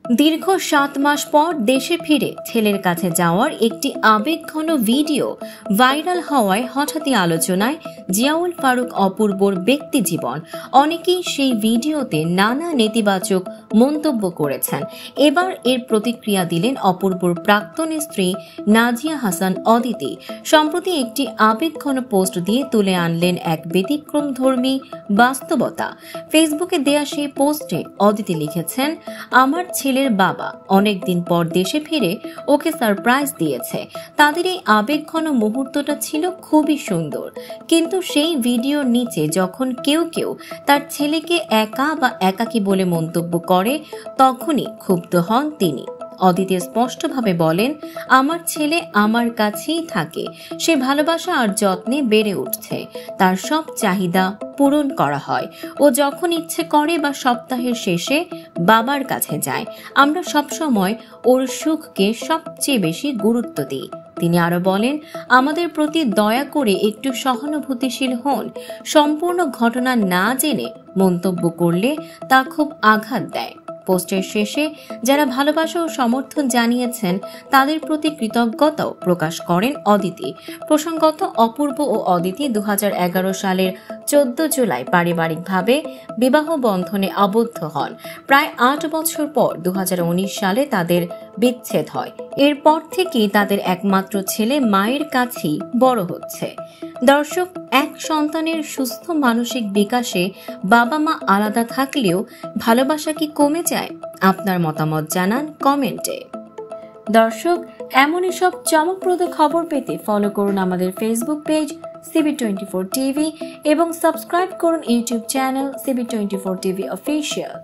দীর্ঘ 7 মাস পর দেশে ফিরে ছেলের কাছে যাওয়ার একটি আবেগঘন ভিডিও ভাইরাল হওয়ায় হঠাৎই আলোচনায় জিয়াউল ফারুক অপূর্বর ব্যক্তি জীবন। অনেকেই সেই ভিডিওতে নানা নেতিবাচক মন্তব্য করেছেন। এবার এর প্রতিক্রিয়া দিলেন অপূর্বর প্রাক্তন স্ত্রী নাজিয়া হাসান অদিতি। সম্প্রতি একটি আবেগঘন পোস্ট দিয়ে তুলে আনলেন এক ব্যতিক্রমধর্মী বাস্তবতা। ফেসবুকে দেয়া সেই পোস্টে অদিতি লিখেছেন, আমার ছেলের বাবা অনেকদিন পর দেশে ফিরে ওকে সারপ্রাইজ দিয়েছে। তাদের এই আবেগঘন মুহূর্তটা ছিল খুবই সুন্দর, কিন্তু সেই ভিডিওর নিচে যখন কেউ তার ছেলেকে একা বা একাকী বলে মন্তব্য করে, তখনই ক্ষুব্ধ হন তিনি। অদিতি স্পষ্টভাবে বলেন, আমার ছেলে আমার কাছেই থাকে, সে ভালোবাসা আর যত্নে বেড়ে উঠছে, তার সব চাহিদা পূরণ করা হয়, ও যখন ইচ্ছে করে বা সপ্তাহের শেষে বাবার কাছে যায়। আমরা সবসময় ওর সুখকে সবচেয়ে বেশি গুরুত্ব দিই। তিনি আরো বলেন, আমাদের প্রতি দয়া করে একটু সহানুভূতিশীল হন। সম্পূর্ণ ঘটনা না জেনে মন্তব্য করলে তা খুব আঘাত দেয়। পোস্টের শেষে যারা ভালোবাসা ও সমর্থন জানিয়েছেন তাদের প্রতি কৃতজ্ঞতাও প্রকাশ করেন অদিতি। প্রসঙ্গত, অপূর্ব ও অদিতি 2011 সালের 14 জুলাই পারিবারিকভাবে বিবাহ বন্ধনে আবদ্ধ হন। প্রায় 8 বছর পর 2019 সালে তাদের বিচ্ছেদ হয়। এরপর থেকেই তাদের একমাত্র ছেলে মায়ের কাছেই বড় হচ্ছে। দর্শক, এক সন্তানের সুস্থ মানসিক বিকাশে বাবা মা আলাদা থাকলেও ভালোবাসা কি কমে যায়? আপনার মতামত জানান কমেন্টে। দর্শক, এমনই সব চমকপ্রদ খবর পেতে ফলো করুন আমাদের ফেসবুক পেজ CB24 TV এবং সাবস্ক্রাইব করুন YouTube channel CB24 TV official.